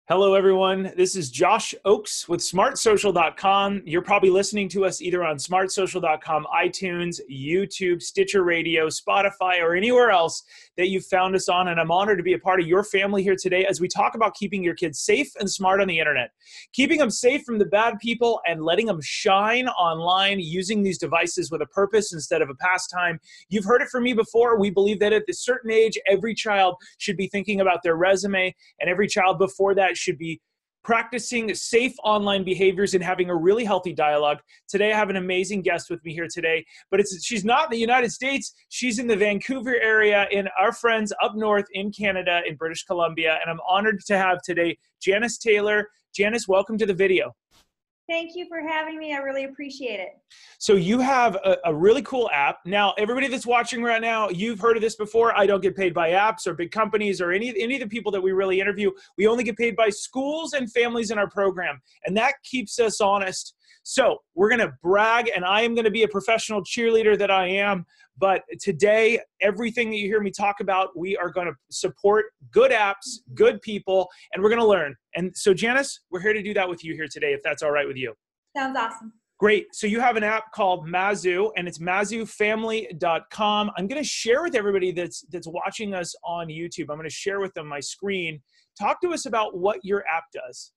Hello, everyone. This is Josh Oakes with smartsocial.com. You're probably listening to us either on smartsocial.com, iTunes, YouTube, Stitcher Radio, Spotify, or anywhere else that you've found us on. And I'm honored to be a part of your family here today as we talk about keeping your kids safe and smart on the internet, keeping them safe from the bad people and letting them shine online using these devices with a purpose instead of a pastime. You've heard it from me before. We believe that at a certain age, every child should be thinking about their resume, and every child before that should be practicing safe online behaviors and having a really healthy dialogue. Today, I have an amazing guest with me here today, but she's not in the United States. She's in the Vancouver area, and our friends up north in Canada, in British Columbia, and I'm honored to have today Janice Taylor. Janice, welcome to the video. Thank you for having me. I really appreciate it. So you have a really cool app. Now, everybody that's watching right now, you've heard of this before. I don't get paid by apps or big companies or any of the people that we really interview. We only get paid by schools and families in our program, and that keeps us honest. So we're going to brag, and I am going to be a professional cheerleader that I am. But today, everything that you hear me talk about, we are going to support good apps, good people, and we're going to learn. And so, Janice, we're here to do that with you here today, if that's all right with you. Sounds awesome. Great. So you have an app called Mazu, and it's mazufamily.com. I'm going to share with everybody that's watching us on YouTube. I'm going to share with them my screen. Talk to us about what your app does.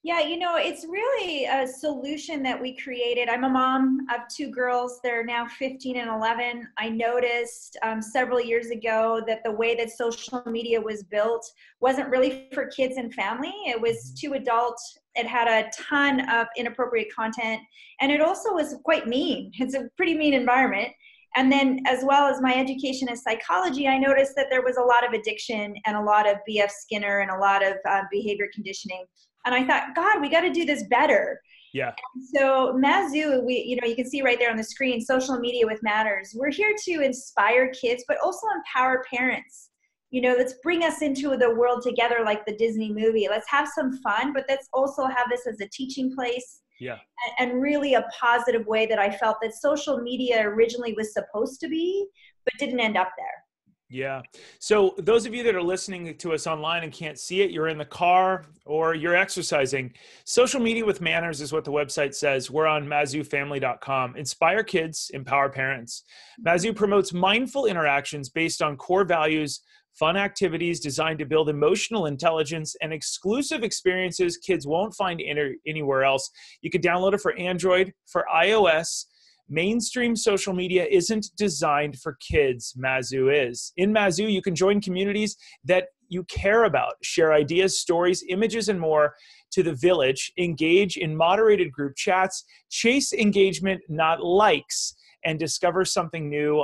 Yeah, it's really a solution that we created. I'm a mom of two girls. They're now 15 and 11. I noticed several years ago that the way that social media was built wasn't really for kids and family. It was too adult. It had a ton of inappropriate content, and it also was quite mean. It's a pretty mean environment. And then as well as my education in psychology, I noticed that there was a lot of addiction and a lot of B.F. Skinner and a lot of behavior conditioning. And I thought, God, we got to do this better. Yeah. And so Mazu, you can see right there on the screen, social media with matters. We're here to inspire kids, but also empower parents. Let's bring us into the world together like the Disney movie. Let's have some fun, but let's also have this as a teaching place. Yeah. And really a positive way that I felt that social media originally was supposed to be, but didn't end up there. Yeah. So those of you that are listening to us online and can't see it, you're in the car or you're exercising. Social media with manners is what the website says. We're on mazufamily.com. Inspire kids, empower parents. Mazu promotes mindful interactions based on core values, fun activities designed to build emotional intelligence, and exclusive experiences kids won't find anywhere else. You can download it for Android, for iOS. Mainstream social media isn't designed for kids. Mazu is. In Mazu, you can join communities that you care about, share ideas, stories, images, and more to the village, engage in moderated group chats, chase engagement, not likes, and discover something new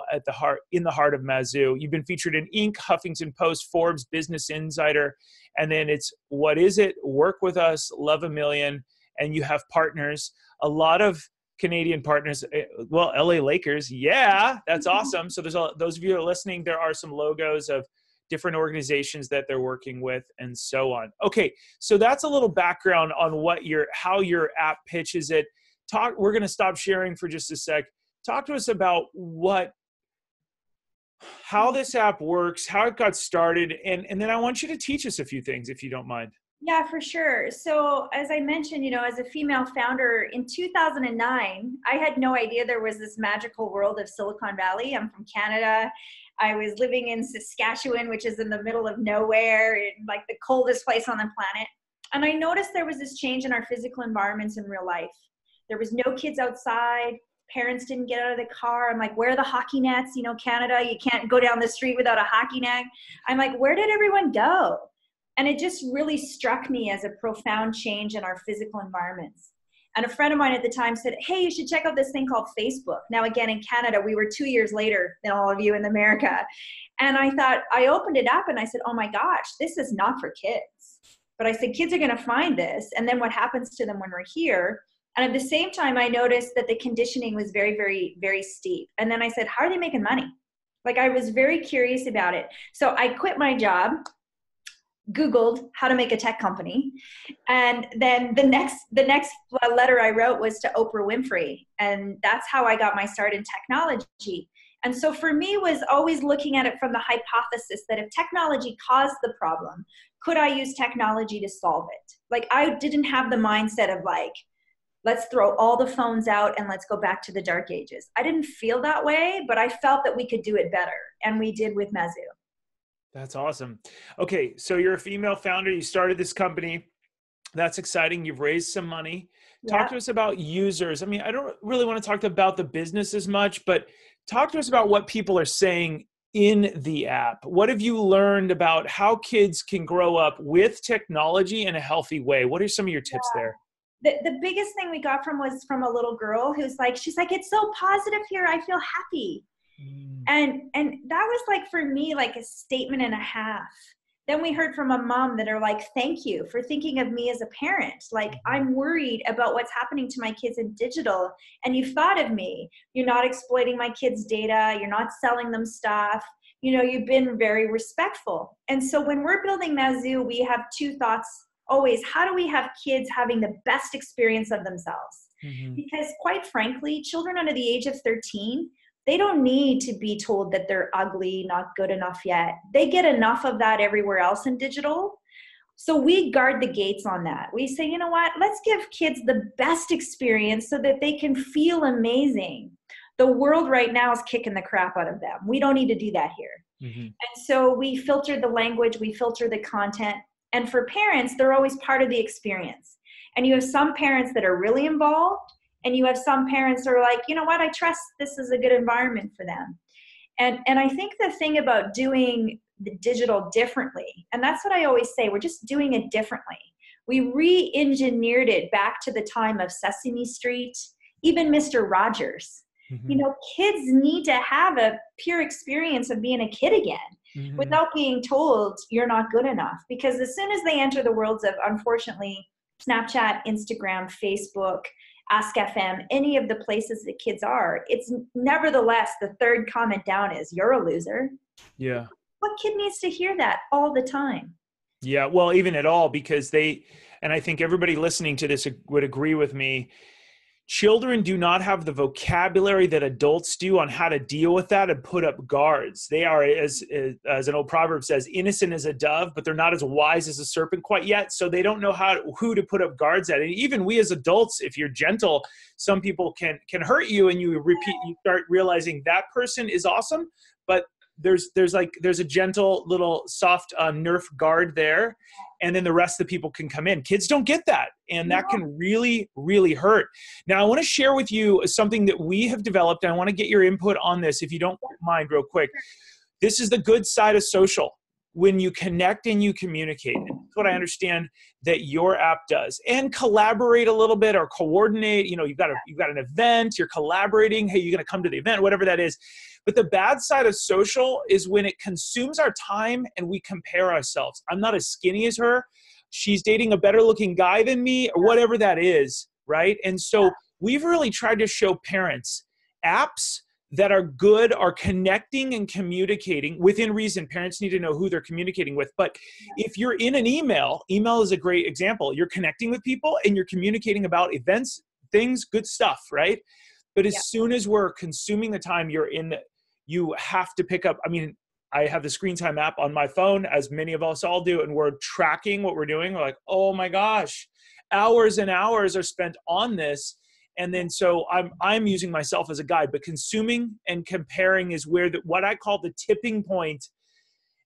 in the heart of Mazu. You've been featured in Inc., Huffington Post, Forbes, Business Insider, and then it's What Is It? Work With Us, Love a Million, and you have partners. A lot of Canadian partners, well, LA Lakers, yeah, that's awesome. So those of you that are listening, there are some logos of different organizations that they're working with and so on. Okay, so that's a little background on how your app pitches it. We're going to stop sharing for just a sec. Talk to us about how this app works, how it got started, and then I want you to teach us a few things if you don't mind. Yeah, for sure. So as I mentioned, as a female founder in 2009, I had no idea there was this magical world of Silicon Valley. I'm from Canada. I was living in Saskatchewan, which is in the middle of nowhere, like the coldest place on the planet. And I noticed there was this change in our physical environments in real life. There was no kids outside. Parents didn't get out of the car. I'm like, where are the hockey nets? Canada, you can't go down the street without a hockey net. I'm like, where did everyone go? And it just really struck me as a profound change in our physical environments. And a friend of mine at the time said, hey, you should check out this thing called Facebook. Now, again, in Canada, we were 2 years later than all of you in America. And I opened it up and I said, oh my gosh, this is not for kids. But I said, kids are going to find this. And then what happens to them when we're here? And at the same time, I noticed that the conditioning was very, very, very steep. And then I said, how are they making money? Like, I was very curious about it. So I quit my job, Googled how to make a tech company. And then the next letter I wrote was to Oprah Winfrey. And that's how I got my start in technology. And so for me was always looking at it from the hypothesis that if technology caused the problem, could I use technology to solve it? Like I didn't have the mindset of like, let's throw all the phones out and let's go back to the dark ages. I didn't feel that way, but I felt that we could do it better. And we did with Mazu. That's awesome. Okay. So you're a female founder. You started this company. That's exciting. You've raised some money. Talk to us about users. I mean, I don't really want to talk about the business as much, but talk to us about what people are saying in the app. What have you learned about how kids can grow up with technology in a healthy way? What are some of your tips there? The biggest thing we got was from a little girl she's like, it's so positive here. I feel happy. And that was like, for me, like a statement and a half. Then we heard from a mom that are like, thank you for thinking of me as a parent. Like, I'm worried about what's happening to my kids in digital, and you thought of me. You're not exploiting my kids' data. You're not selling them stuff. You know, you've been very respectful. And so when we're building Mazu, we have two thoughts always. How do we have kids having the best experience of themselves? Because quite frankly, children under the age of 13, they don't need to be told that they're ugly, not good enough yet. They get enough of that everywhere else in digital. So we guard the gates on that. We say, you know what, let's give kids the best experience so that they can feel amazing. The world right now is kicking the crap out of them. We don't need to do that here. And so we filter the language, we filter the content. And for parents, they're always part of the experience. And you have some parents that are really involved, and you have some parents that are like, you know what, I trust this is a good environment for them. And I think the thing about doing the digital differently, and that's what I always say, we're just doing it differently. We re-engineered it back to the time of Sesame Street, even Mr. Rogers. You know, kids need to have a pure experience of being a kid again without being told you're not good enough. Because as soon as they enter the worlds of, unfortunately, Snapchat, Instagram, Facebook, Ask FM, any of the places that kids are, it's nevertheless, the third comment down is, you're a loser. Yeah. What kid needs to hear that all the time? Yeah, well, even at all, because and I think everybody listening to this would agree with me, children do not have the vocabulary that adults do on how to deal with that and put up guards. They are, as an old proverb says, innocent as a dove, but they're not as wise as a serpent quite yet. So they don't know who to put up guards at. And even we as adults, if you're gentle, some people can hurt you, and you start realizing that person is awesome, but there's a gentle little soft Nerf guard there, and then the rest of the people can come in. Kids don't get that, and that can really, really hurt. Now, I want to share with you something that we have developed, and I want to get your input on this, if you don't mind, real quick. This is the good side of social. When you connect and you communicate, and that's what I understand that your app does. And collaborate a little bit or coordinate. You know, you've got an event, you're collaborating. Hey, you're going to come to the event, whatever that is. But the bad side of social is when it consumes our time and we compare ourselves. I'm not as skinny as her. She's dating a better looking guy than me, or whatever that is, right? And so we've really tried to show parents apps that are good, are connecting and communicating within reason. Parents need to know who they're communicating with. But if you're in an email is a great example. You're connecting with people and you're communicating about events, things, good stuff, right? But as soon as we're consuming the time you have to pick up. I mean, I have the screen time app on my phone, as many of us all do, and we're tracking what we're doing. We're like, oh my gosh, hours and hours are spent on this. And then so I'm using myself as a guide, but consuming and comparing is where what I call the tipping point.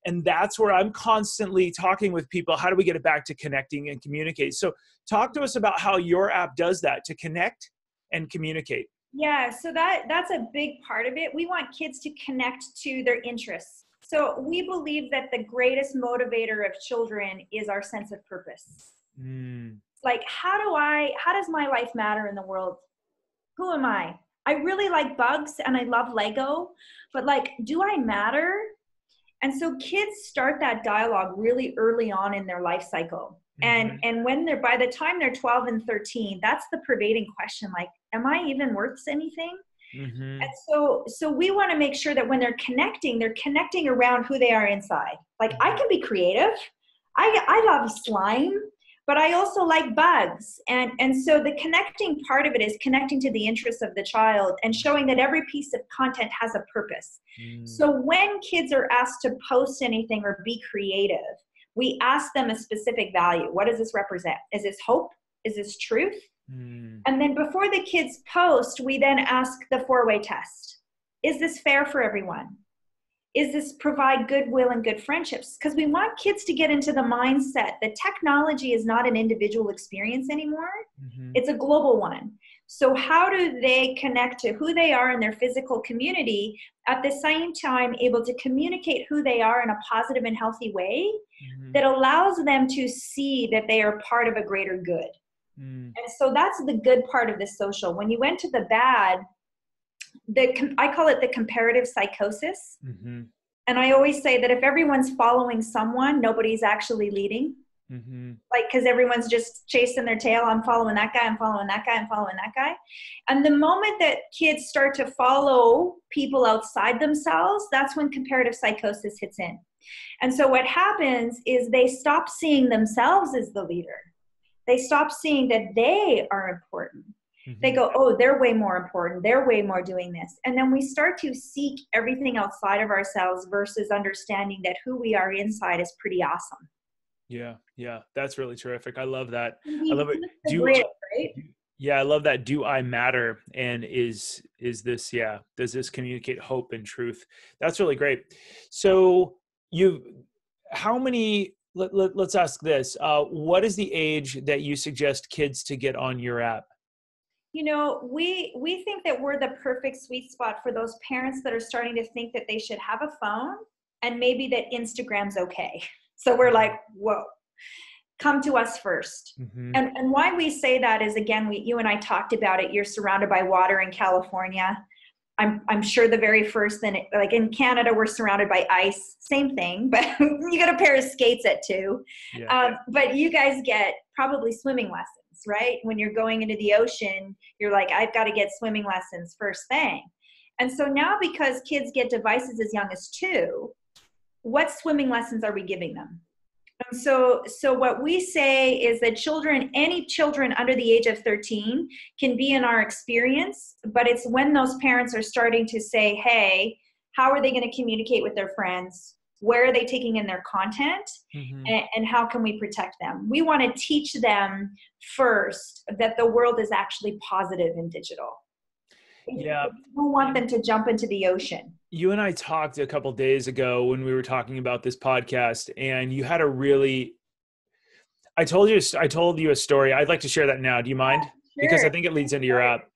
And that's where I'm constantly talking with people. How do we get it back to connecting and communicate? So talk to us about how your app does that, to connect and communicate. Yeah, so that's a big part of it. We want kids to connect to their interests. So we believe that the greatest motivator of children is our sense of purpose. Like, how does my life matter in the world? Who am I? I really like bugs and I love Lego, but like, do I matter? And so kids start that dialogue really early on in their life cycle. And when by the time they're 12 and 13, that's the pervading question, like, am I even worth anything? And so we want to make sure that when they're connecting around who they are inside. Like, I can be creative. I love slime. but I also like bugs. And so the connecting part of it is connecting to the interests of the child and showing that every piece of content has a purpose. So when kids are asked to post anything or be creative, we ask them a specific value. What does this represent? Is this hope? Is this truth? And then before the kids post, we then ask the 4-way test. Is this fair for everyone? Is this provide goodwill and good friendships? Because we want kids to get into the mindset that technology is not an individual experience anymore. It's a global one. So how do they connect to who they are in their physical community, at the same time able to communicate who they are in a positive and healthy way that allows them to see that they are part of a greater good? And so that's the good part of the social. When you went to the bad, I call it the comparative psychosis. And I always say that if everyone's following someone, nobody's actually leading. Like, because everyone's just chasing their tail. I'm following that guy, I'm following that guy, I'm following that guy. And the moment that kids start to follow people outside themselves, that's when comparative psychosis hits in. And so what happens is they stop seeing themselves as the leader. They stop seeing that they are important. They go, oh, they're way more important. They're way more doing this. And then we start to seek everything outside of ourselves versus understanding that who we are inside is pretty awesome. Yeah. That's really terrific. I love that. I love it. I love that. Do I matter? And is this, does this communicate hope and truth? That's really great. So let's ask this. What is the age that you suggest kids to get on your app? You know, we think that we're the perfect sweet spot for those parents that are starting to think that they should have a phone and maybe that Instagram's okay. So we're like, whoa, come to us first. And why we say that is, again, you and I talked about it. You're surrounded by water in California. I'm sure the very first thing, like in Canada, we're surrounded by ice. Same thing, but you got a pair of skates at 2. But you guys get probably swimming lessons, right? When you're going into the ocean, you're like, I've got to get swimming lessons first thing. And so now, because kids get devices as young as 2, what swimming lessons are we giving them? And so what we say is that any children under the age of 13 can be in our experience, but it's when those parents are starting to say, hey, how are they going to communicate with their friends? Where are they taking in their content? And how can we protect them? We want to teach them first that the world is actually positive and digital. Yeah. We don't want them to jump into the ocean. You and I talked a couple of days ago when we were talking about this podcast, and you had I told you a story. I'd like to share that now. Do you mind? Sure. Because I think it leads into your app.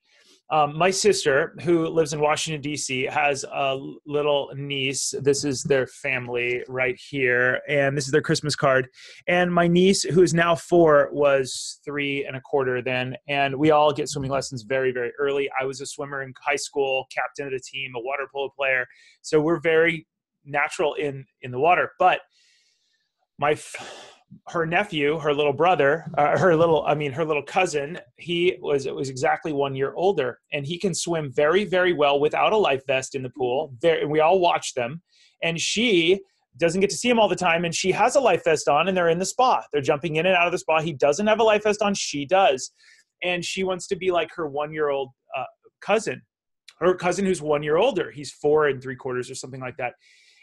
My sister, who lives in Washington, D.C., has a little niece. This is their family right here. And this is their Christmas card. And my niece, who is now 4, was 3 1/4 then. And we all get swimming lessons very, very early. I was a swimmer in high school, captain of the team, a water polo player. So we're very natural in the water. But her nephew, her little brother, her little cousin, it was exactly 1 year older, and he can swim very, very well without a life vest in the pool. And we all watch them, and she doesn't get to see him all the time, and she has a life vest on, and they're in the spa. They're jumping in and out of the spa. He doesn't have a life vest on. She does. And she wants to be like her 1-year-old cousin, her cousin who's 1 year older. He's 4 3/4 or something like that.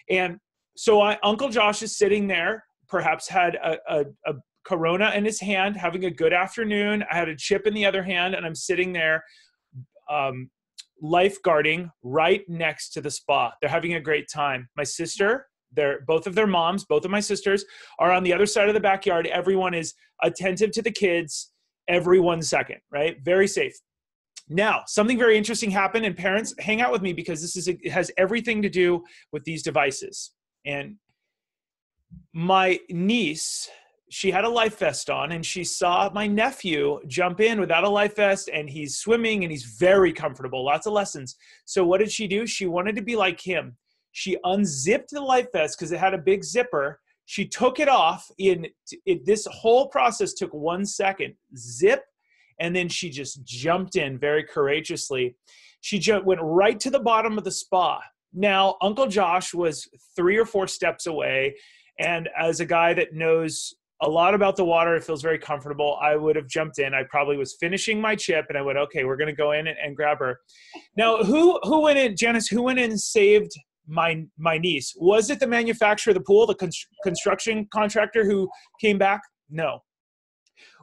And so Uncle Josh is sitting there, perhaps had a Corona in his hand, having a good afternoon. I had a chip in the other hand, and I'm sitting there lifeguarding right next to the spa. They're having a great time. My sister, both of my sisters are on the other side of the backyard. Everyone is attentive to the kids every 1 second, right? Very safe. Now, something very interesting happened, and parents, hang out with me because it has everything to do with these devices. And my niece, she had a life vest on, and she saw my nephew jump in without a life vest, and he's swimming and he's very comfortable, lots of lessons. So what did she do? She wanted to be like him. She unzipped the life vest because it had a big zipper. She took it off. This whole process took 1 second. Zip. And then she just jumped in very courageously. She went right to the bottom of the spa. Now, Uncle Josh was 3 or 4 steps away. And as a guy that knows a lot about the water. It feels very comfortable. I would have jumped in. I probably was finishing my chip and I went, okay, we're going to go in and grab her. Now, who went in, Janice, who went in and saved my niece? Was it the manufacturer of the pool, the construction contractor who came back? No.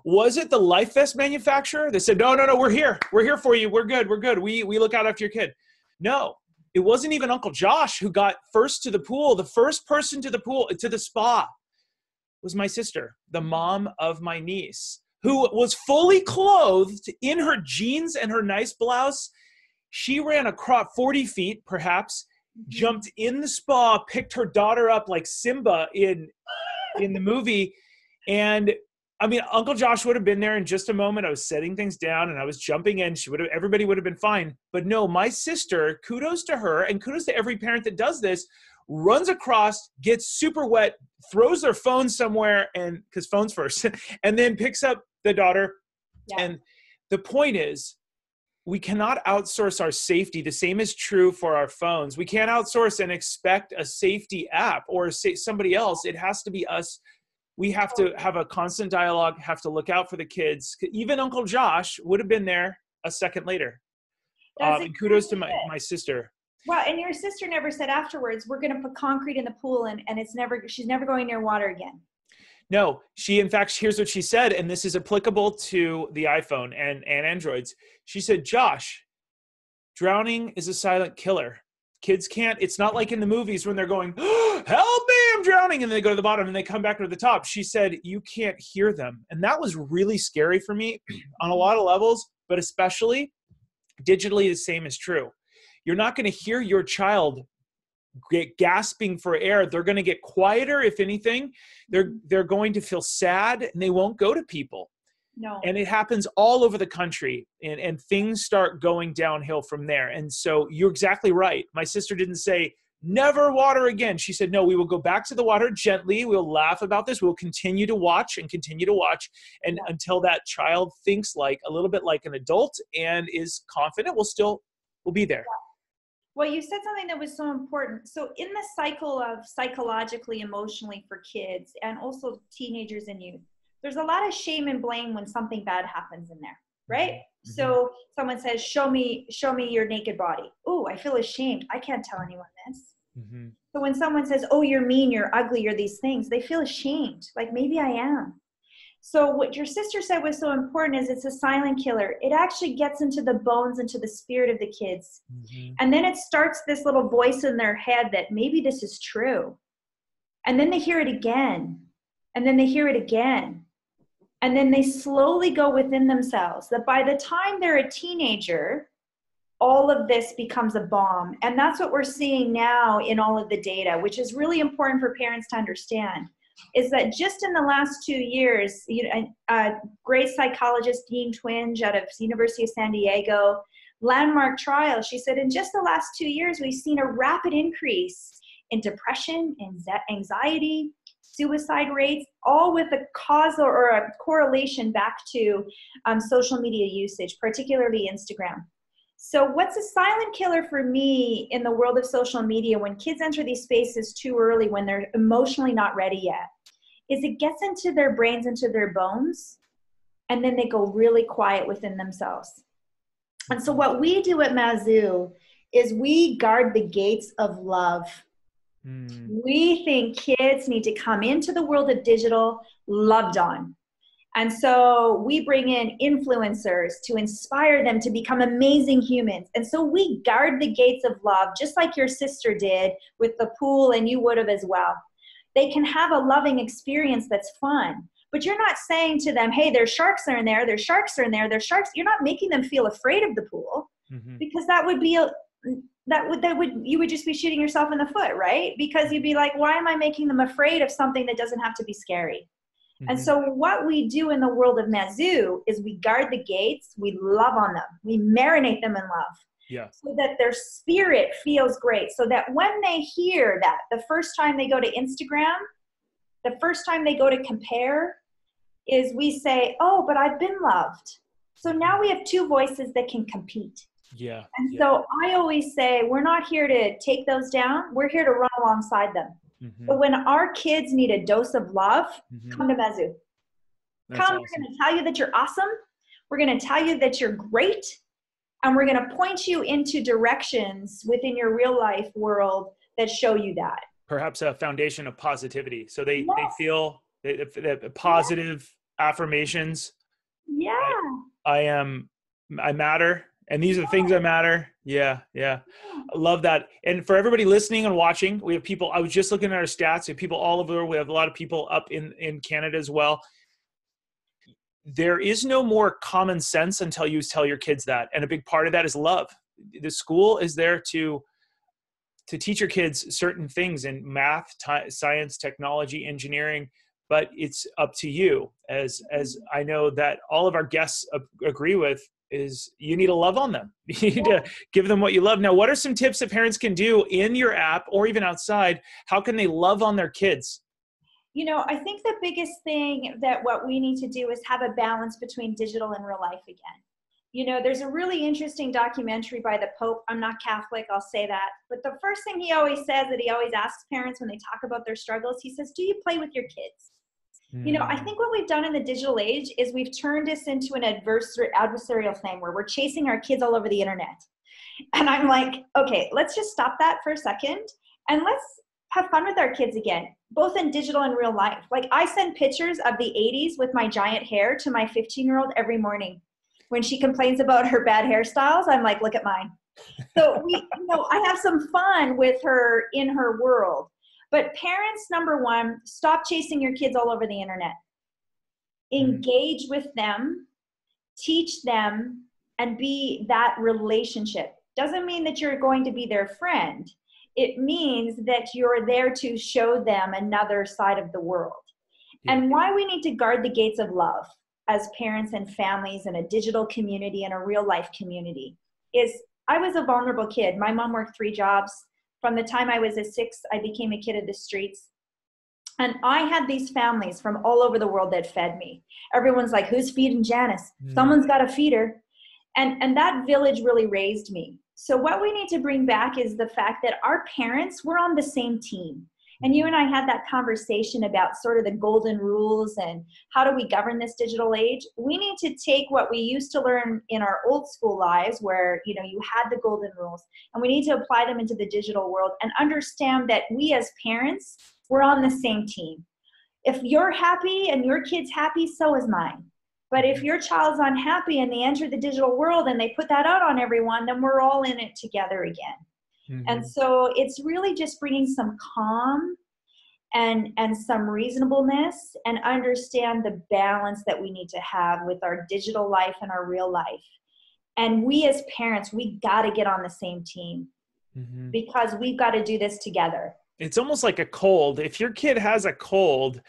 Was it the life vest manufacturer that said, no, we're here for you. We're good. We look out after your kid. No, it wasn't even Uncle Josh who got first to the pool. The first person to the pool, to the spa, was my sister, the mom of my niece, who was fully clothed in her jeans and her nice blouse. She ran across 40 feet, perhaps, jumped in the spa, picked her daughter up like Simba in the movie. And I mean, Uncle Josh would have been there in just a moment. I was setting things down and I was jumping in. Everybody would have been fine. But no, my sister, kudos to her and kudos to every parent that does this, runs across, gets super wet, throws their phone somewhere, and because phones first, and then picks up the daughter. Yeah. And the point is, we cannot outsource our safety. The same is true for our phones. We can't outsource and expect a safety app or somebody else. It has to be us. We have to have a constant dialogue, have to look out for the kids. Even Uncle Josh would have been there a second later. And kudos to my sister. Well, and your sister never said afterwards, we're going to put concrete in the pool and she's never going near water again. No, in fact, here's what she said, and this is applicable to the iPhone and Androids. She said, Josh, drowning is a silent killer. Kids can't, it's not like in the movies when they're going, oh, help me, I'm drowning, and they go to the bottom and they come back to the top. She said, you can't hear them. And that was really scary for me on a lot of levels, but especially digitally, the same is true. You're not going to hear your child gasping for air. They're going to get quieter. If anything, they're going to feel sad and they won't go to people. No. And it happens all over the country and things start going downhill from there. And so you're exactly right. My sister didn't say, never water again. She said, no, we will go back to the water gently. We'll laugh about this. We'll continue to watch. And until that child thinks like a little bit like an adult and is confident, we'll be there. Well, you said something that was so important. So in the cycle of psychologically, emotionally for kids and also teenagers and youth, there's a lot of shame and blame when something bad happens in there, right? Mm-hmm. So someone says, show me your naked body. Oh, I feel ashamed. I can't tell anyone this. Mm-hmm. So when someone says, oh, you're mean, you're ugly, you're these things, they feel ashamed. Like maybe I am. So what your sister said was so important is it's a silent killer. It actually gets into the bones, into the spirit of the kids. Mm-hmm. And then it starts this little voice in their head that maybe this is true. And then they hear it again. And then they hear it again. And then they slowly go within themselves that by the time they're a teenager, all of this becomes a bomb. And that's what we're seeing now in all of the data, which is really important for parents to understand. Is that just in the last 2 years, a great psychologist, Dean Twenge out of the University of San Diego, landmark trial, she said in just the last 2 years, we've seen a rapid increase in depression, anxiety, suicide rates, all with a causal or a correlation back to social media usage, particularly Instagram. So what's a silent killer for me in the world of social media when kids enter these spaces too early, when they're emotionally not ready yet, is it gets into their brains, into their bones, and then they go really quiet within themselves. And so what we do at Mazu is we guard the gates of love. We think kids need to come into the world of digital loved on. And so we bring in influencers to inspire them to become amazing humans. And so we guard the gates of love, just like your sister did with the pool, and you would have as well. They can have a loving experience that's fun. But you're not saying to them, hey, there's sharks are in there, there's sharks are in there, there's sharks. You're not making them feel afraid of the pool, because that would be you would just be shooting yourself in the foot, right? Because you'd be like, why am I making them afraid of something that doesn't have to be scary? And so what we do in the world of Mazu is we guard the gates, we love on them, we marinate them in love, so that their spirit feels great, so that when they hear that, the first time they go to Instagram, the first time they go to compare, is we say, oh, but I've been loved. So now we have two voices that can compete. And so I always say, we're not here to take those down, we're here to run alongside them. Mm-hmm. But when our kids need a dose of love, Mm-hmm. come to Mazu. That's Come, awesome. we're going to tell you that you're awesome. We're going to tell you that you're great. And we're going to point you into directions within your real life world that show you that. Perhaps a foundation of positivity. So they Yes. feel that positive affirmations. Yeah. I matter. And these are the things that matter. Yeah. Yeah. I love that. And for everybody listening and watching, we have people, I was just looking at our stats. We have people all over. We have a lot of people up in Canada as well. There is no more common sense until you tell your kids that. And a big part of that is love. The school is there to teach your kids certain things in math, science, technology, engineering, but it's up to you. As I know that all of our guests agree with, is you need to love on them. You need to give them what you love. Now, what are some tips that parents can do in your app or even outside? How can they love on their kids? You know, I think the biggest thing that what we need to do is have a balance between digital and real life again. You know, there's a really interesting documentary by the Pope. I'm not Catholic, I'll say that. But the first thing he always says, that he always asks parents when they talk about their struggles, he says, do you play with your kids? You know, I think what we've done in the digital age is we've turned this into an adversarial thing where we're chasing our kids all over the internet. And I'm like, okay, let's just stop that for a second and let's have fun with our kids again, both in digital and real life. Like, I send pictures of the 80s with my giant hair to my 15-year-old every morning. When she complains about her bad hairstyles, I'm like, look at mine. So I have some fun with her in her world. But parents, number one, stop chasing your kids all over the internet. Engage with them, teach them, and be that relationship. Doesn't mean that you're going to be their friend. It means that you're there to show them another side of the world. Yeah. And why we need to guard the gates of love as parents and families in a digital community and a real life community is, I was a vulnerable kid. My mom worked 3 jobs. From the time I was a 6, I became a kid of the streets. And I had these families from all over the world that fed me. Everyone's like, who's feeding Janice? Someone's got to feed her. And that village really raised me. So what we need to bring back is the fact that our parents were on the same team. And you and I had that conversation about sort of the golden rules and how do we govern this digital age. We need to take what we used to learn in our old school lives where, you had the golden rules, and we need to apply them into the digital world and understand that we as parents, we're on the same team. If you're happy and your kid's happy, so is mine. But if your child's unhappy and they enter the digital world and they put that out on everyone, then we're all in it together again. And so it's really just bringing some calm and some reasonableness, and understand the balance that we need to have with our digital life and our real life. And we as parents, we got to get on the same team because we've got to do this together. It's almost like a cold. If your kid has a cold,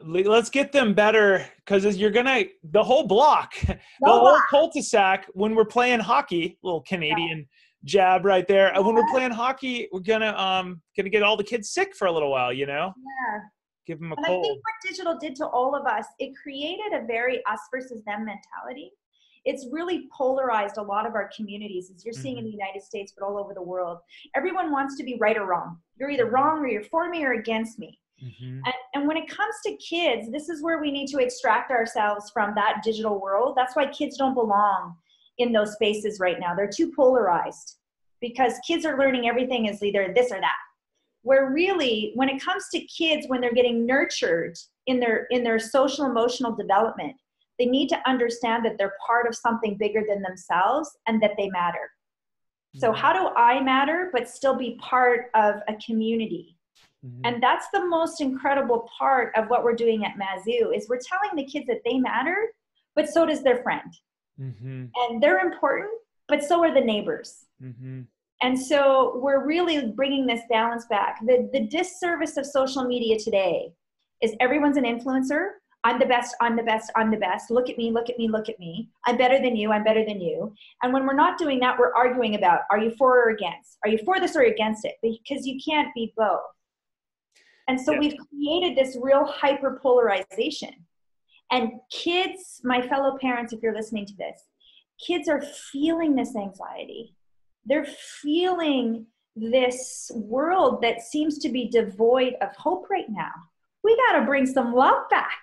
let's get them better, because the whole block, the whole cul-de-sac, when we're playing hockey, little Canadian jab right there. When we're playing hockey, we're gonna get all the kids sick for a little while, Yeah. Give them a and cold. I think what digital did to all of us, it created a very us versus them mentality. It's really polarized a lot of our communities, as you're seeing in the United States, but all over the world. Everyone wants to be right or wrong. You're either wrong or you're for me or against me. And when it comes to kids, this is where we need to extract ourselves from that digital world. That's why kids don't belong in those spaces right now. They're too polarized because kids are learning everything is either this or that. Where really, when it comes to kids, when they're getting nurtured in their social emotional development, they need to understand that they're part of something bigger than themselves and that they matter. So how do I matter but still be part of a community? And that's the most incredible part of what we're doing at Mazu, is we're telling the kids that they matter, but so does their friend. And they're important, but so are the neighbors. And so we're really bringing this balance back. The disservice of social media today is everyone's an influencer. I'm the best, I'm the best, I'm the best. Look at me, look at me, look at me. I'm better than you, I'm better than you. And when we're not doing that, we're arguing about, are you for or against? Are you for this or against it? Because you can't be both. And so we've created this real hyperpolarization. And kids, my fellow parents, if you're listening to this, kids are feeling this anxiety. They're feeling this world that seems to be devoid of hope right now. We got to bring some love back.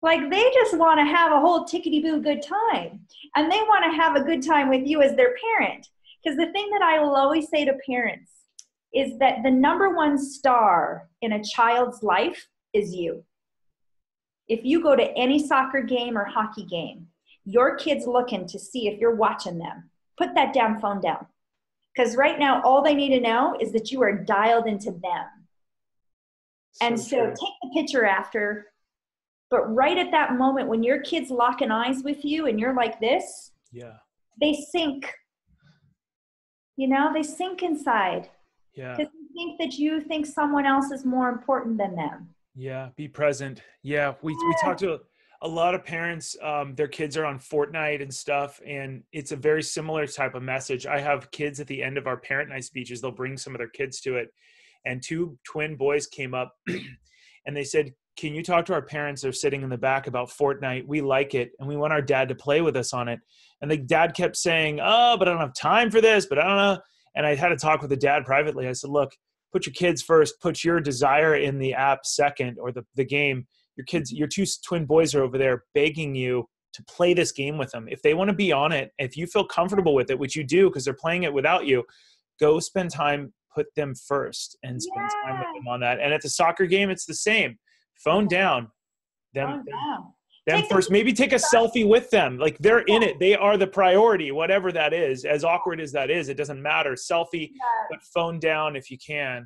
Like, they just want to have a whole tickety-boo good time. And they want to have a good time with you as their parent. Because the thing that I will always say to parents is that the number one star in a child's life is you. If you go to any soccer game or hockey game, your kid's looking to see if you're watching them. Put that damn phone down. Because right now, all they need to know is that you are dialed into them. And so take the picture after, but right at that moment when your kid's locking eyes with you and you're like this, they sink. You know, they sink inside. Yeah. Because they think that you think someone else is more important than them. Yeah, be present. Yeah, we talked to a lot of parents, their kids are on Fortnite and stuff, and it's a very similar type of message. I have kids at the end of our parent night speeches, they'll bring some of their kids to it, and two twin boys came up and they said, can you talk to our parents? They're sitting in the back about Fortnite. We like it, and we want our dad to play with us on it. And the dad kept saying, oh, but I don't have time for this, but I don't know. And I had to talk with the dad privately. I said, look, put your kids first, put your desire in the app second, or the game. Your kids, your two twin boys are over there begging you to play this game with them. If they want to be on it, if you feel comfortable with it, which you do because they're playing it without you, go spend time, put them first and spend time with them on that. And at the soccer game, it's the same. Phone down. Them first. Maybe take a selfie with them. Like, they're in it. They are the priority, whatever that is. As awkward as that is, it doesn't matter. Selfie, but phone down if you can.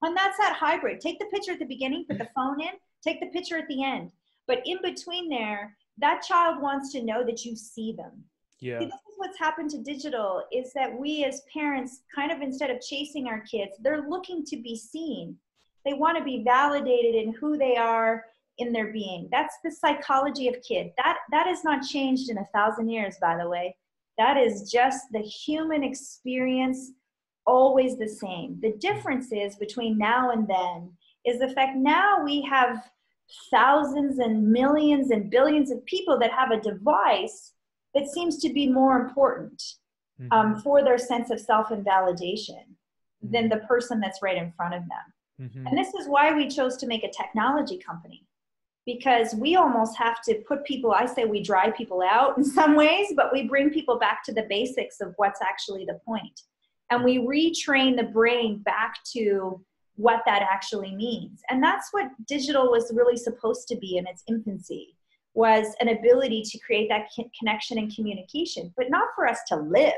And that's that hybrid. Take the picture at the beginning, put the phone in, take the picture at the end. But in between there, that child wants to know that you see them. Yeah. See, this is what's happened to digital, is that we as parents, kind of, instead of chasing our kids, they're looking to be seen. They want to be validated in who they are in their being. That's the psychology of kid. That has not changed in 1,000 years, by the way. That is just the human experience, always the same. The difference is between now and then is the fact now we have thousands and millions and billions of people that have a device that seems to be more important for their sense of self and validation than the person that's right in front of them. And this is why we chose to make a technology company, because we almost have to put people, I say we dry people out in some ways, but we bring people back to the basics of what's actually the point. And we retrain the brain back to what that actually means. And that's what digital was really supposed to be in its infancy, was an ability to create that connection and communication, but not for us to live.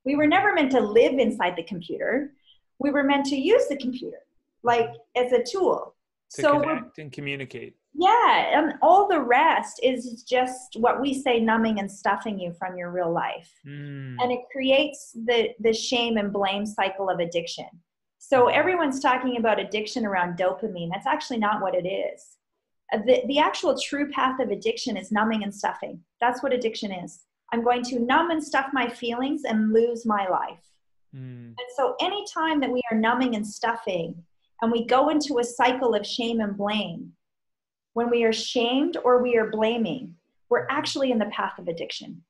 We were never meant to live inside the computer. We were meant to use the computer, like, as a tool. To connect and communicate. Yeah, and all the rest is just what we say, numbing and stuffing you from your real life. And it creates the shame and blame cycle of addiction. So everyone's talking about addiction around dopamine. That's actually not what it is. The actual true path of addiction is numbing and stuffing. That's what addiction is. I'm going to numb and stuff my feelings and lose my life. And so anytime that we are numbing and stuffing and we go into a cycle of shame and blame, when we are shamed or we are blaming, we're actually in the path of addiction.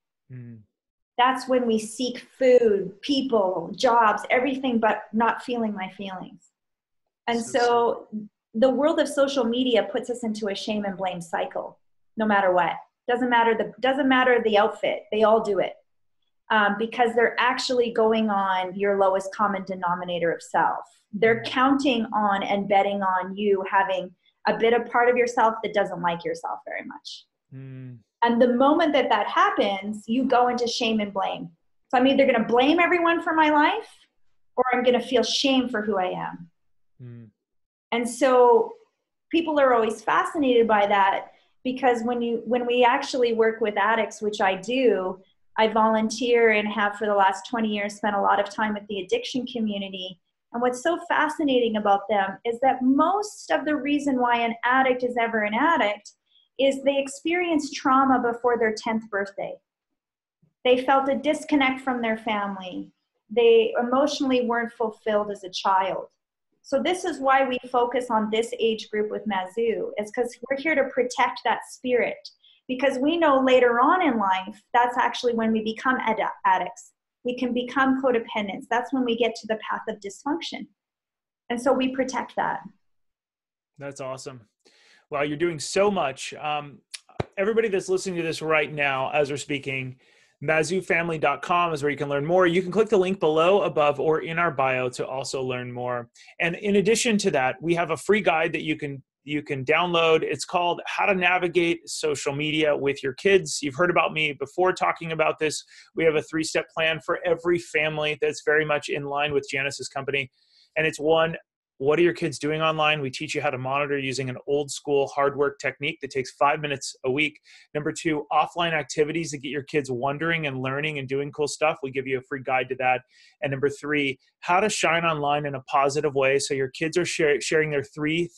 That's when we seek food, people, jobs, everything but not feeling my feelings. And so the world of social media puts us into a shame and blame cycle, no matter what. Doesn't matter the outfit. They all do it. Because they're actually going on your lowest common denominator of self. They're counting on and betting on you having a bit of part of yourself that doesn't like yourself very much. And the moment that happens, you go into shame and blame. So I'm either going to blame everyone for my life, or I'm going to feel shame for who I am. And so people are always fascinated by that, because when we actually work with addicts, which I do, I volunteer and have for the last 20 years spent a lot of time with the addiction community. And what's so fascinating about them is that most of the reason why an addict is ever an addict is they experienced trauma before their 10th birthday. They felt a disconnect from their family. They emotionally weren't fulfilled as a child. So this is why we focus on this age group with Mazu, is because we're here to protect that spirit. Because we know later on in life, that's actually when we become addicts. We can become codependents. That's when we get to the path of dysfunction. And so we protect that. That's awesome. Wow, you're doing so much. Everybody that's listening to this right now, as we're speaking, mazufamily.com is where you can learn more. You can click the link below, above, or in our bio to also learn more. And in addition to that, we have a free guide that you can download. It's called How to Navigate Social Media with Your Kids. You've heard about me before talking about this. We have a 3-step plan for every family that's very much in line with Janice's company. And it's one, what are your kids doing online? We teach you how to monitor using an old school hard work technique that takes 5 minutes a week. Number 2, offline activities that get your kids wondering and learning and doing cool stuff. We give you a free guide to that. And number 3, how to shine online in a positive way so your kids are sharing their three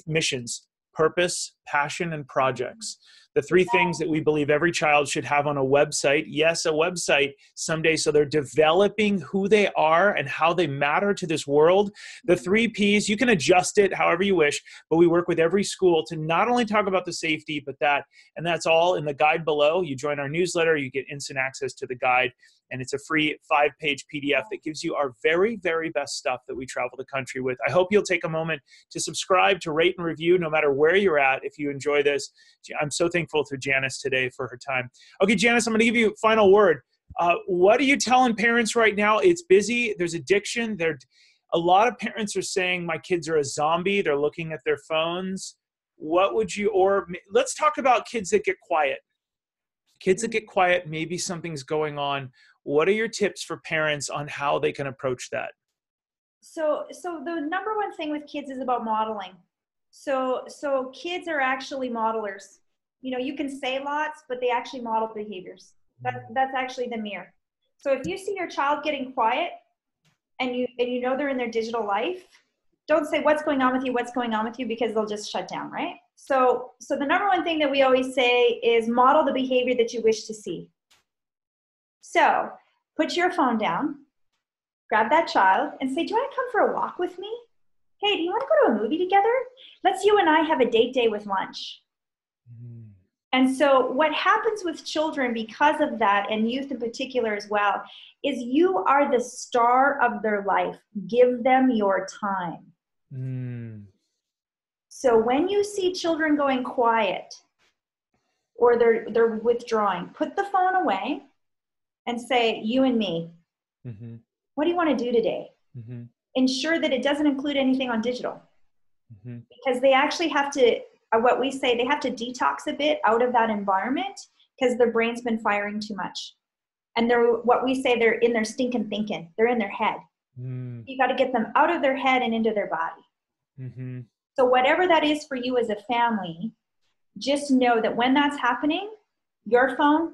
missions: purpose, passion, and projects. The 3 things that we believe every child should have on a website. Yes, a website someday, so they're developing who they are and how they matter to this world. The 3 Ps, you can adjust it however you wish, but we work with every school to not only talk about the safety, but that, and that's all in the guide below. You join our newsletter, you get instant access to the guide, and it's a free 5-page PDF that gives you our very, very best stuff that we travel the country with. I hope you'll take a moment to subscribe, to rate and review, no matter where you're at, if you enjoy this. I'm so thankful to Janice today for her time. Okay, Janice, I'm going to give you a final word. What are you telling parents right now? It's busy. There's addiction. A lot of parents are saying my kids are a zombie. They're looking at their phones. What would you, or let's talk about kids that get quiet. Kids that get quiet, maybe something's going on. What are your tips for parents on how they can approach that? So the number one thing with kids is about modeling. So kids are actually modelers. You know, you can say lots, but they actually model behaviors. That's actually the mirror. So if you see your child getting quiet and you know they're in their digital life, don't say, what's going on with you? What's going on with you? Because they'll just shut down, right? So the number one thing that we always say is model the behavior that you wish to see. So put your phone down, grab that child and say, do you want to come for a walk with me? Hey, do you want to go to a movie together? Let's you and I have a date day with lunch. And so what happens with children because of that, and youth in particular as well, is you are the star of their life. Give them your time. So when you see children going quiet or they're withdrawing, put the phone away and say, you and me, what do you want to do today? Ensure that it doesn't include anything on digital. Because they actually have to, what we say, they have to detox a bit out of that environment because their brain's been firing too much. And what we say, they're in their stinking thinking. They're in their head. You got to get them out of their head and into their body. So whatever that is for you as a family, just know that when that's happening, your phone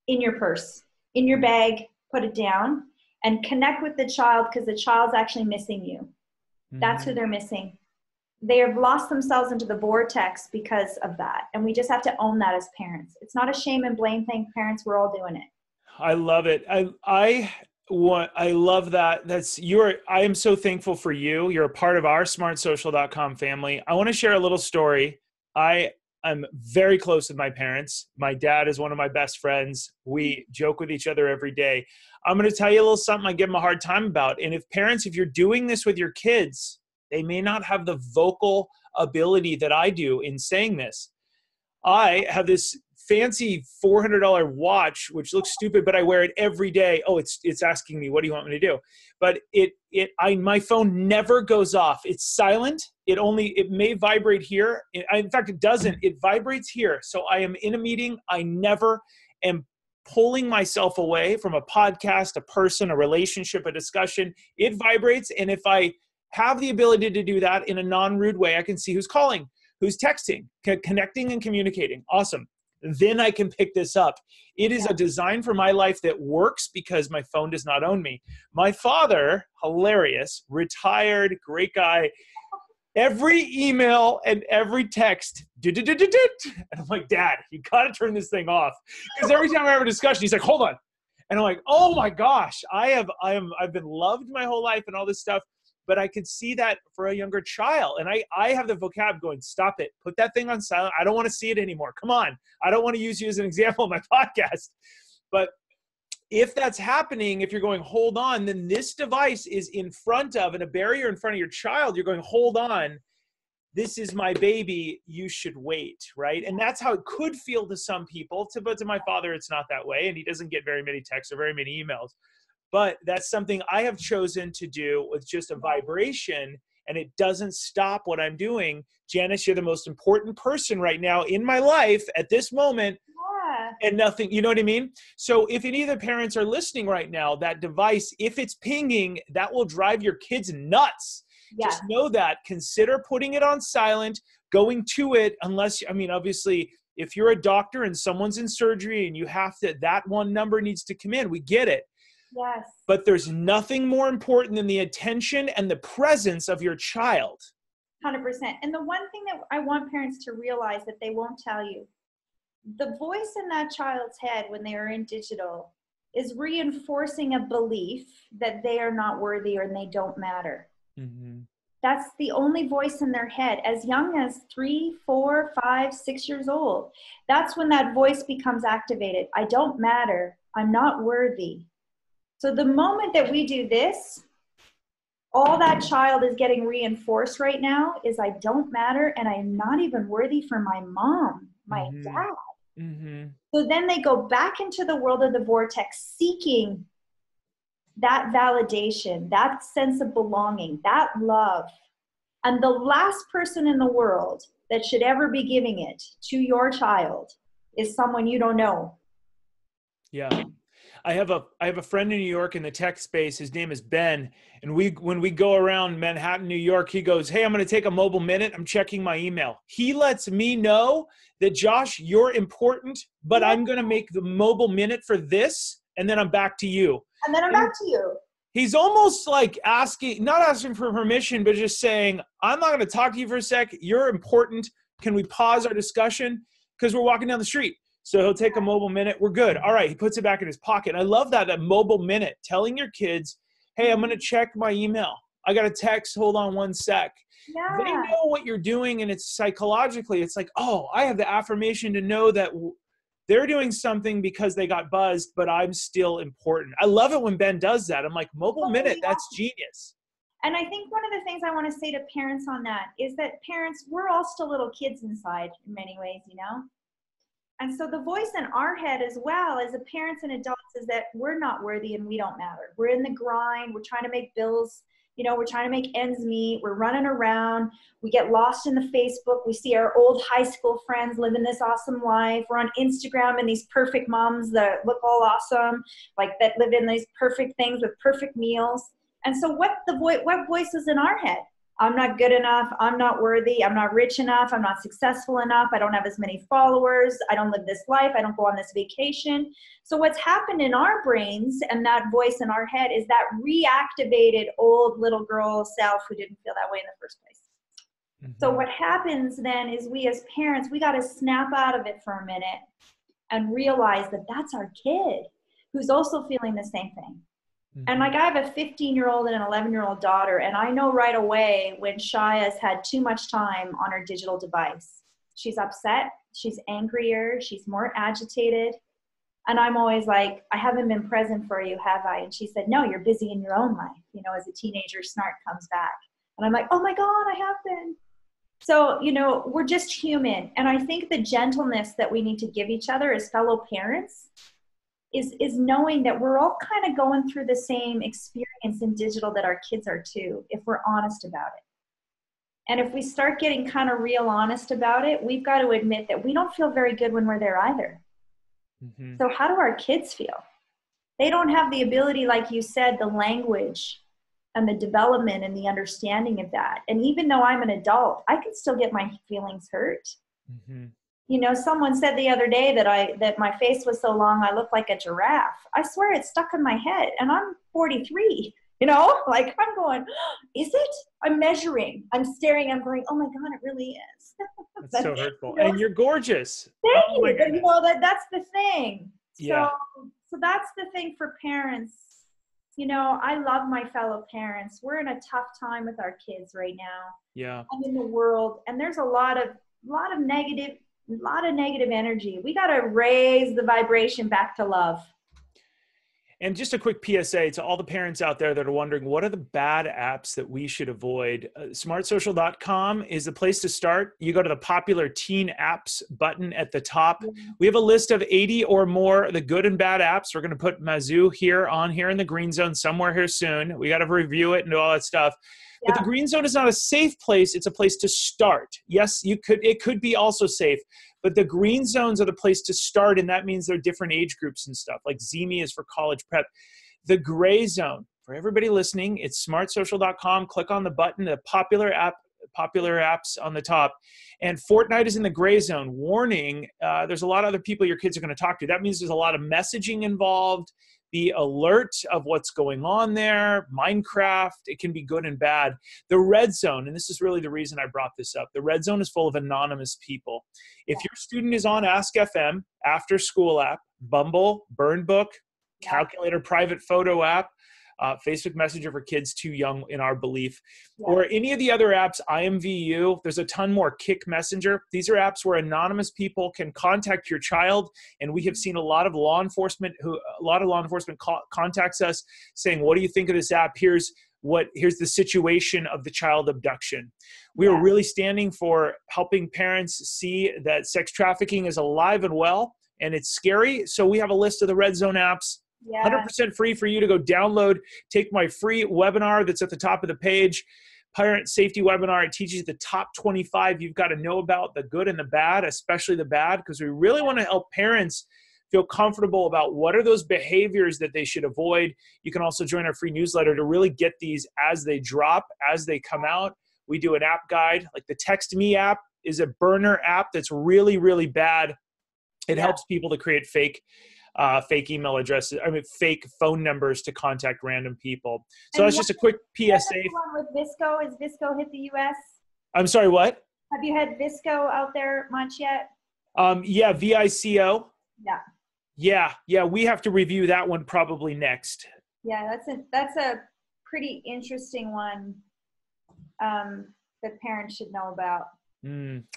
in your purse, in your bag, put it down and connect with the child because the child's actually missing you. That's who they're missing. They have lost themselves into the vortex because of that. And we just have to own that as parents. It's not a shame and blame thing, parents. We're all doing it. I love it. I love that. I am so thankful for you. You're a part of our smartsocial.com family. I want to share a little story. I'm very close with my parents. My dad is one of my best friends. We joke with each other every day. I'm going to tell you a little something I give them a hard time about. And if you're doing this with your kids, they may not have the vocal ability that I do in saying this. I have this fancy $400 watch, which looks stupid, but I wear it every day. Oh, it's asking me, what do you want me to do? But my phone never goes off. It's silent. It may vibrate here. In fact, it doesn't. It vibrates here. So I am in a meeting. I never am pulling myself away from a podcast, a person, a relationship, a discussion. It vibrates. And if I have the ability to do that in a non-rude way, I can see who's calling, who's texting, connecting and communicating. Awesome. Then I can pick this up. It is a design for my life that works because my phone does not own me. My father, hilarious, retired, great guy. Every email and every text, and I'm like, Dad, you got to turn this thing off. Because every time I have a discussion, he's like, hold on. And I'm like, oh my gosh, I've been loved my whole life and all this stuff. But I could see that for a younger child. And I have the vocab going, stop it. Put that thing on silent. I don't want to see it anymore. Come on. I don't want to use you as an example in my podcast. But if that's happening, if you're going, hold on, then this device is in front of, and a barrier in front of your child, you're going, hold on, this is my baby, you should wait, right? And that's how it could feel to some people, but to my father, it's not that way. And he doesn't get very many texts or very many emails. But that's something I have chosen to do with just a vibration, and it doesn't stop what I'm doing. Janice, you're the most important person right now in my life at this moment. And nothing, you know what I mean? So if any of the parents are listening right now, that device, if it's pinging, that will drive your kids nuts. Yeah. Just know that. Consider putting it on silent, going to it, unless, I mean, obviously, if you're a doctor and someone's in surgery and you have to, that one number needs to come in. We get it. Yes. But there's nothing more important than the attention and the presence of your child. 100%. And the one thing that I want parents to realize that they won't tell you, the voice in that child's head when they are in digital is reinforcing a belief that they are not worthy or they don't matter. Mm-hmm. That's the only voice in their head. As young as 3, 4, 5, 6 years old, that's when that voice becomes activated. I don't matter. I'm not worthy. So the moment that we do this, all that child is getting reinforced right now is I don't matter and I'm not even worthy for my mom, my mm-hmm. dad. Mm-hmm. So then they go back into the world of the vortex seeking that validation, that sense of belonging, that love. And the last person in the world that should ever be giving it to your child is someone you don't know. Yeah. I have a friend in New York in the tech space. His name is Ben. And when we go around Manhattan, New York, he goes, hey, I'm going to take a mobile minute. I'm checking my email. He lets me know that, Josh, you're important, but I'm going to make the mobile minute for this. And then I'm back to you. And then I'm back to you. He's almost like not asking for permission, but just saying, I'm not going to talk to you for a sec. You're important. Can we pause our discussion? Because we're walking down the street. So he'll take a mobile minute. We're good. All right. He puts it back in his pocket. I love that mobile minute, telling your kids, hey, I'm going to check my email. I got a text. Hold on one sec. Yeah. They know what you're doing. And it's psychologically, it's like, oh, I have the affirmation to know that they're doing something because they got buzzed, but I'm still important. I love it when Ben does that. I'm like, mobile minute, that's genius. And I think one of the things I want to say to parents on that is that parents, we're all still little kids inside in many ways, you know? And so the voice in our head as well as the parents and adults is that we're not worthy and we don't matter. We're in the grind. We're trying to make bills. You know, we're trying to make ends meet. We're running around. We get lost in the Facebook. We see our old high school friends living this awesome life. We're on Instagram and these perfect moms that look all awesome, like that live in these perfect things with perfect meals. And so what voice is in our head? I'm not good enough. I'm not worthy. I'm not rich enough. I'm not successful enough. I don't have as many followers. I don't live this life. I don't go on this vacation. So what's happened in our brains and that voice in our head is that reactivated old little girl self who didn't feel that way in the first place. Mm-hmm. So what happens then is we as parents, we got to snap out of it for a minute and realize that that's our kid who's also feeling the same thing. And like I have a 15-year-old and an 11-year-old daughter, and I know right away when Shaya's had too much time on her digital device. She's upset, she's angrier, she's more agitated. And I'm always like, I haven't been present for you, have I? And she said, no, you're busy in your own life. You know, as a teenager, snark comes back. And I'm like, oh my God, I have been. So, you know, we're just human. And I think the gentleness that we need to give each other as fellow parents is knowing that we're all kind of going through the same experience in digital that our kids are too, if we're honest about it. And if we start getting kind of real honest about it, we've got to admit that we don't feel very good when we're there either. Mm-hmm. So how do our kids feel? They don't have the ability, like you said, the language and the development and the understanding of that. And even though I'm an adult, I can still get my feelings hurt. Mm-hmm. You know, someone said the other day that my face was so long, I looked like a giraffe. I swear it's stuck in my head, and I'm 43, you know, like I'm going, is it? I'm measuring, I'm staring, I'm going, oh my God, it really is. That's so hurtful. You know, and you're gorgeous. Thank you. But, you know, that's the thing. Yeah. So that's the thing for parents. You know, I love my fellow parents. We're in a tough time with our kids right now. Yeah. I'm in the world, and there's a lot of negative energy. We got to raise the vibration back to love. And just a quick PSA to all the parents out there that are wondering, what are the bad apps that we should avoid? Smartsocial.com is the place to start. You go to the popular teen apps button at the top. We have a list of 80 or more, the good and bad apps. We're going to put Mazu here in the green zone somewhere here soon. We got to review it and do all that stuff. But the green zone is not a safe place. It's a place to start. Yes, it could be also safe, but the green zones are the place to start. And that means there are different age groups and stuff, like Zemi is for college prep. The gray zone, for everybody listening, it's smartsocial.com. Click on the button, the popular apps on the top. And Fortnite is in the gray zone. Warning, there's a lot of other people your kids are going to talk to. That means there's a lot of messaging involved. Be alert of what's going on there. Minecraft, it can be good and bad. The red zone, and this is really the reason I brought this up, the red zone is full of anonymous people. If your student is on Ask FM, After School app, Bumble, Burn Book, Calculator private photo app, Facebook Messenger for kids too young in our belief, or any of the other apps, IMVU, there's a ton more, Kick Messenger. These are apps where anonymous people can contact your child, and we have seen a lot of law enforcement contacts us saying, what do you think of this app? Here's the situation of the child abduction. We are really standing for helping parents see that sex trafficking is alive and well, and it's scary. So we have a list of the red zone apps. 100% free for you to go download. Take my free webinar that's at the top of the page, Parent Safety Webinar. It teaches you the top 25 you've got to know about, the good and the bad, especially the bad, because we really want to help parents feel comfortable about what are those behaviors that they should avoid. You can also join our free newsletter to really get these as they drop, as they come out. We do an app guide. Like the Text Me app is a burner app that's really, really bad. It helps people to create fake email addresses, fake phone numbers to contact random people. So that's just a quick PSA. One with Visco, is Visco hit the US? I'm sorry, what? Have you had Visco out there much yet? Yeah, VICO. Yeah, we have to review that one probably next. Yeah, that's a pretty interesting one that parents should know about.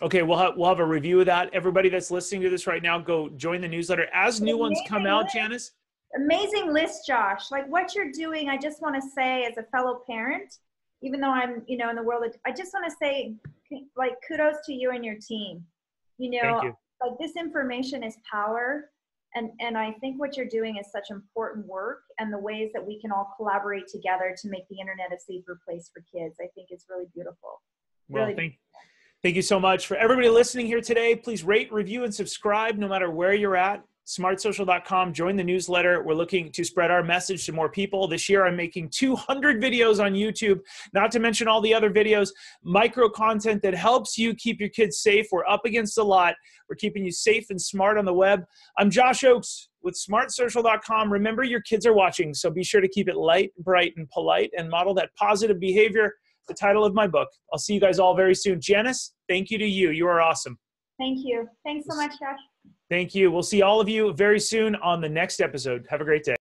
Okay, we'll have a review of that. Everybody that's listening to this right now, go join the newsletter as new ones come out. Janice, amazing list, Josh. Like what you're doing, I just want to say as a fellow parent, even though I'm in the world, I just want to say like kudos to you and your team. Thank you. Like this information is power, and I think what you're doing is such important work, and the ways that we can all collaborate together to make the internet a safer place for kids, I think is really beautiful. Well, thank you so much. For everybody listening here today, please rate, review, and subscribe no matter where you're at. Smartsocial.com, join the newsletter. We're looking to spread our message to more people. This year, I'm making 200 videos on YouTube, not to mention all the other videos, micro content that helps you keep your kids safe. We're up against a lot. We're keeping you safe and smart on the web. I'm Josh Oakes with smartsocial.com. Remember, your kids are watching, so be sure to keep it light, bright, and polite, and model that positive behavior. The title of my book. I'll see you guys all very soon. Janice, thank you to you. You are awesome. Thank you. Thanks so much, Josh. Thank you. We'll see all of you very soon on the next episode. Have a great day.